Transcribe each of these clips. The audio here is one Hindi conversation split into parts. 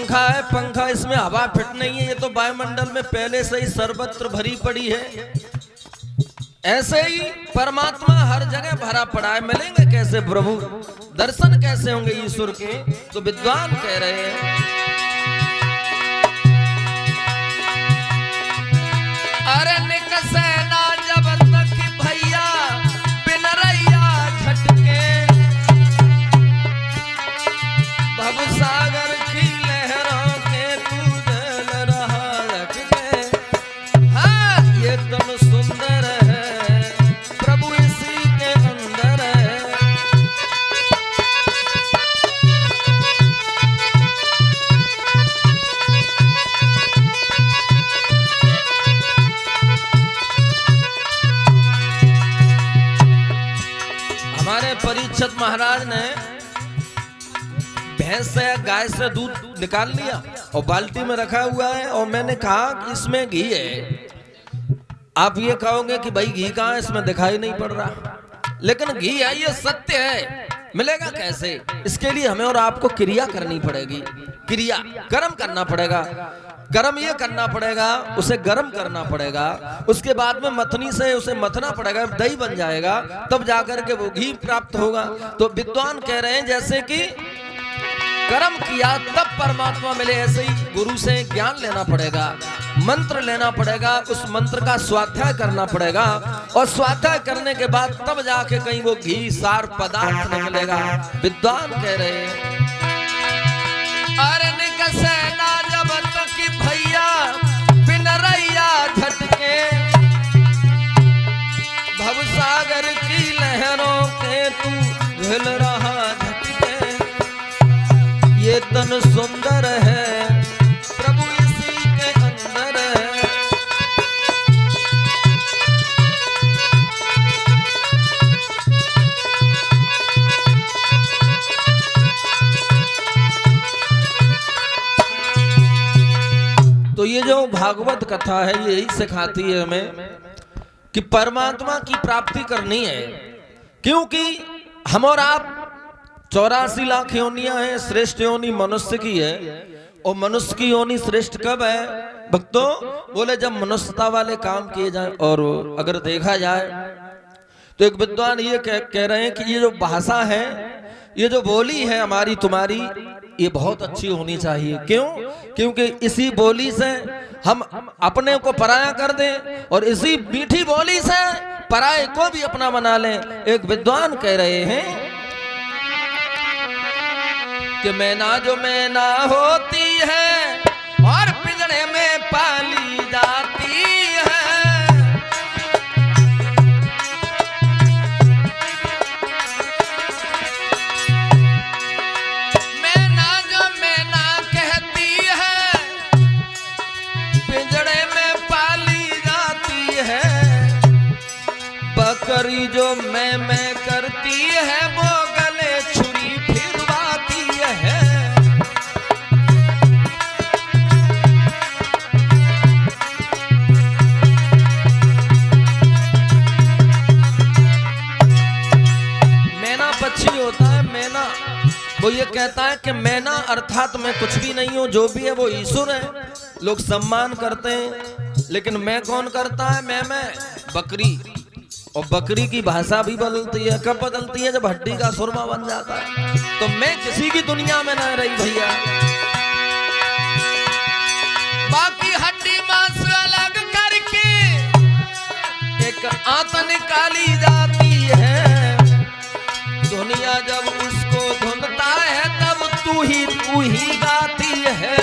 पंखा है, पंखा इसमें हवा फिट नहीं है, ये तो वायुमंडल में पहले से ही सर्वत्र भरी पड़ी है। ऐसे ही परमात्मा हर जगह भरा पड़ा है। मिलेंगे कैसे प्रभु, दर्शन कैसे होंगे ईश्वर के? तो विद्वान कह रहे हैं अरे निकसे ना जब तक भैया बिन रैया झटके, भवसागर की लहरों के तू जल रहा लटके। हाँ ये तन सुंदर है प्रभु इसी के अंदर है। हमारे परीक्षित महाराज ने भैंस से गाय से दूध निकाल लिया और बाल्टी में रखा हुआ है, और मैंने कहा कि इसमें घी है। आप ये कहोगे कि भाई घी कहाँ है, इसमें दिखाई नहीं पड़ रहा, लेकिन घी है, ये सत्य है। मिलेगा कैसे? इसके लिए हमें और आपको क्रिया करनी पड़ेगी। क्रिया गर्म करना पड़ेगा, गर्म ये करना पड़ेगा, उसे गर्म करना पड़ेगा, उसके बाद में मथनी से उसे मथना पड़ेगा, दही बन जाएगा, तब जाकर के वो घी प्राप्त होगा। तो विद्वान कह रहे हैं जैसे कि कर्म किया तब परमात्मा मिले, ऐसे ही गुरु से ज्ञान लेना पड़ेगा, मंत्र लेना पड़ेगा, उस मंत्र का स्वाध्याय करना पड़ेगा, और स्वाध्याय करने के बाद तब जाके कहीं वो घी सार पदार्थ निकलेगा। विद्वान कह रहे हैं अरे निकसे ना जब तक भैया बिन रैया झटके, भवसागर की लहरों के तू झिल रहा झटके। ये तन सुंदर है प्रभु इसी के अंदर है। तो ये जो भागवत कथा है यही सिखाती है हमें कि परमात्मा की प्राप्ति करनी है, क्योंकि हम और आप 84 लाख योनियां हैं, श्रेष्ठ योनि मनुष्य की है, और मनुष्य की योनि श्रेष्ठ कब है भक्तों? बोले जब मनुष्यता वाले काम किए जाए। और अगर देखा जाए तो एक विद्वान ये कह रहे हैं कि ये जो भाषा है, ये जो बोली है हमारी तुम्हारी, ये बहुत अच्छी होनी चाहिए। क्यों? क्योंकि इसी बोली से हम अपने को पराया कर दें, और इसी मीठी बोली से पराये को भी अपना बना लें। एक विद्वान कह रहे हैं कि मैना जो मैना होती है और पिंजरे में पाली जाती है, मैना जो मैना कहती है पिंजरे में पाली जाती है, बकरी जो मैं करती है वो गले छुरी फिरवाती है। मैना पक्षी होता है, मैना वो ये कहता है कि मैना अर्थात मैं कुछ भी नहीं हूं, जो भी है वो ईश्वर है। लोग सम्मान करते हैं, लेकिन मैं कौन करता है? मैं बकरी। और बकरी की भाषा भी बदलती है। कब बदलती है? जब हड्डी का सुरमा बन जाता है। तो मैं किसी की दुनिया में ना रही भैया, बाकी हड्डी मांस अलग करके एक आंत निकाली जाती है। दुनिया जब उसको धुनता है तब तू ही गाती है।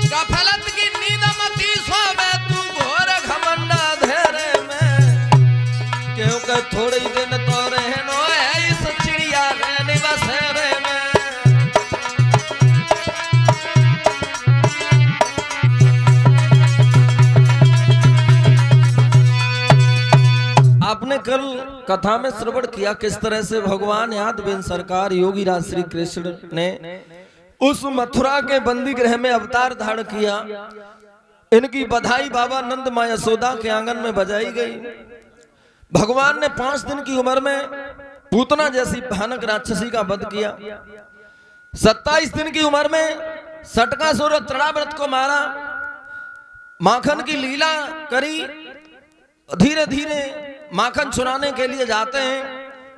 गफलत की नींद मती सोवे तू घोर घमंड अंधेरे में, क्योंकि थोड़े दिन तो कल कथा में श्रवण किया किस तरह से भगवान यादवेंद्र सरकार योगी राज श्री कृष्ण ने उस मथुरा के बंदी गृह में अवतार धारण किया। इनकी बधाई बाबा नंद मां यशोदा के आंगन में बजाई गई। भगवान ने 5 दिन की उम्र में पूतना जैसी भयानक राक्षसी का वध किया। 27 दिन की उम्र में सटकासुर और तृणाव्रत को मारा। माखन की लीला करी। धीरे धीरे माखन चुराने के लिए जाते हैं।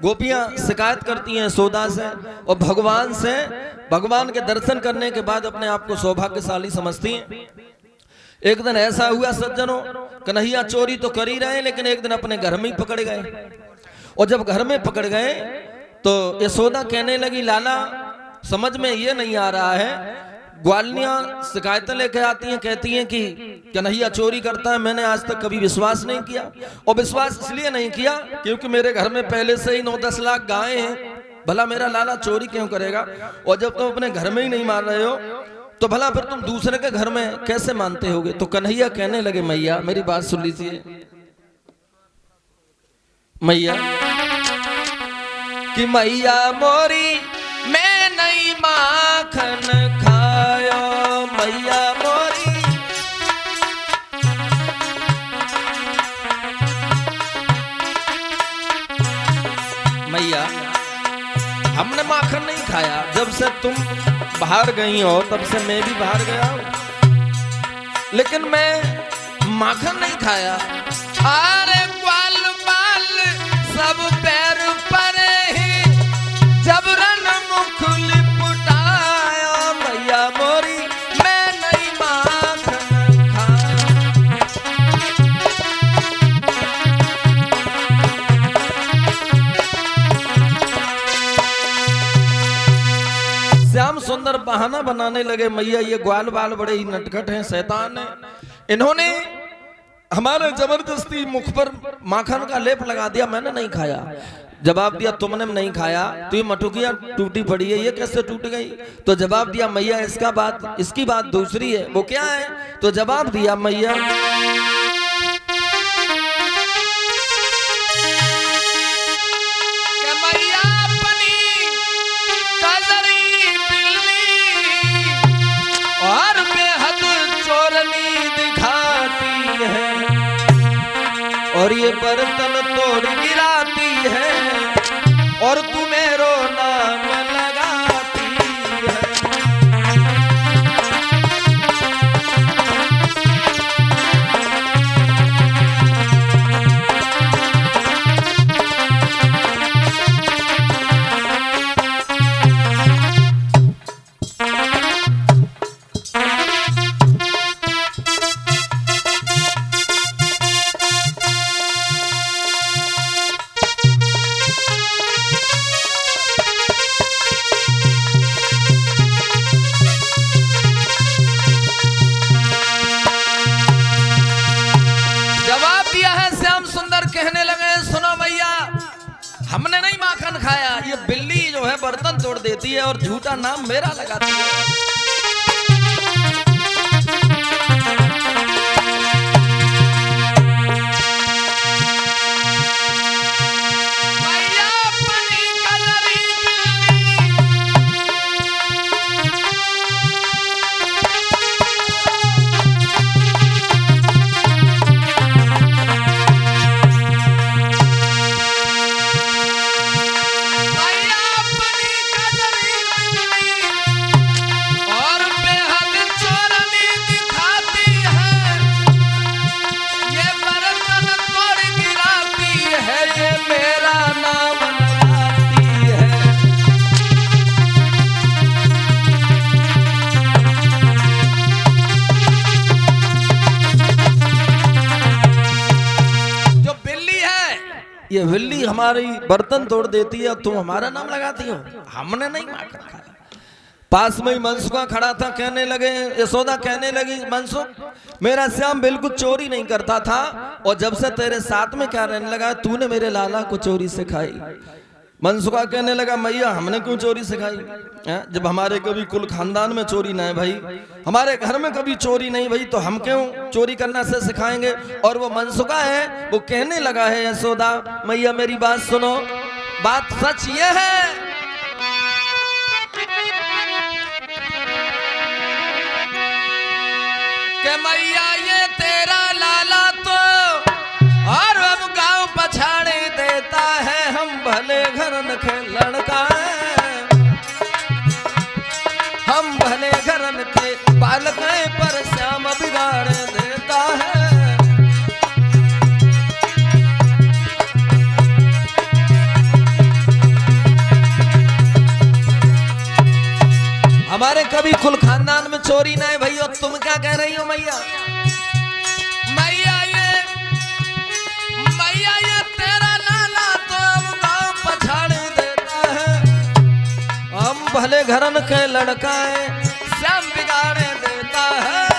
गोपियां शिकायत करती हैं यशोदा से और भगवान से। भगवान के दर्शन करने के बाद अपने आप को सौभाग्यशाली समझती हैं। एक दिन ऐसा हुआ सज्जनों, कन्हैया चोरी तो कर ही रहे लेकिन एक दिन अपने घर में ही पकड़ गए। और जब घर में पकड़ गए तो यशोदा कहने लगी, लाला समझ में ये नहीं आ रहा है। ग्वालियां शिकायतें लेके आती हैं, कहती हैं कि कन्हैया चोरी करता है। मैंने आज तक कभी विश्वास नहीं किया और विश्वास इसलिए नहीं किया क्योंकि मेरे घर में पहले से ही 9-10 लाख गायें हैं। भला मेरा लाला चोरी क्यों करेगा? और जब तुम अपने घर में ही नहीं मार रहे हो तो भला फिर तुम दूसरे के घर में कैसे मानते होगे? तो कन्हैया कहने लगे, मैया मेरी बात सुन लीजिए। मैया कि मैया मोरी मैं नहीं माखन खाया, मैया मोरी मैया हमने माखन नहीं खाया। जब से तुम बाहर गई हो तब से मैं भी बाहर गया हूं, लेकिन मैं माखन नहीं खाया। अरे ग्वाल बाल सब पैर पर ही जबरन मुख लिपटाया, मैया मोरी मैं नहीं माखन खाया। श्याम सुंदर बहाना बनाने लगे, मैया ये ग्वाल बाल बड़े ही नटखट हैं, शैतान हैं। इन्होंने हमारे जबरदस्ती मुख पर माखन का लेप लगा दिया, मैंने नहीं खाया। जवाब दिया, तुमने नहीं खाया तो ये मटुकिया टूटी पड़ी है, ये कैसे टूट गई? तो जवाब दिया, मैया इसकी बात दूसरी है। वो क्या है? तो जवाब दिया, मैया और बेहद चोरनी दिखाती है और ये बर्तन तोड़ गिराती है और तुम्हें रोना में लगाती है। कहने लगे, सुनो भैया हमने नहीं माखन खाया, ये बिल्ली जो है बर्तन तोड़ देती है और झूठा नाम मेरा लगाती है। ये बिल्ली हमारी बर्तन तोड़ देती है और तुम हमारा नाम लगाती हो, हमने नहीं माखन खाया। पास में ही मनसुखा खड़ा था, कहने लगे, यशोदा कहने लगी, मनसुख मेरा श्याम बिल्कुल चोरी नहीं करता था और जब से तेरे साथ में क्या रहने लगा तूने मेरे लाला को चोरी सिखाई। मनसुखा कहने लगा मैया हमने क्यों चोरी सिखाई है? जब हमारे कभी कुल खानदान में चोरी ना है भाई, हमारे घर में कभी चोरी नहीं भाई, तो हम क्यों चोरी करना से सिखाएंगे। और वो मनसुखा है वो कहने लगा है यशोदा मैया मेरी बात सुनो, बात सच ये है कि मैया ये तेरा लाला तो और अब गांव पछाड़े देता है, हम भले घरन के लड़का है, हम भले घरन के बालक हैं पर श्याम बिगाड़ देता है। हमारे कभी कुल खानदान में चोरी ना है भाई, और तुम क्या कह रही हो मैया? मैया ये तेरा लाला तो अब गांव पछाड़ देता है, हम भले घरन के लड़का है श्याम बिगाड़ देता है।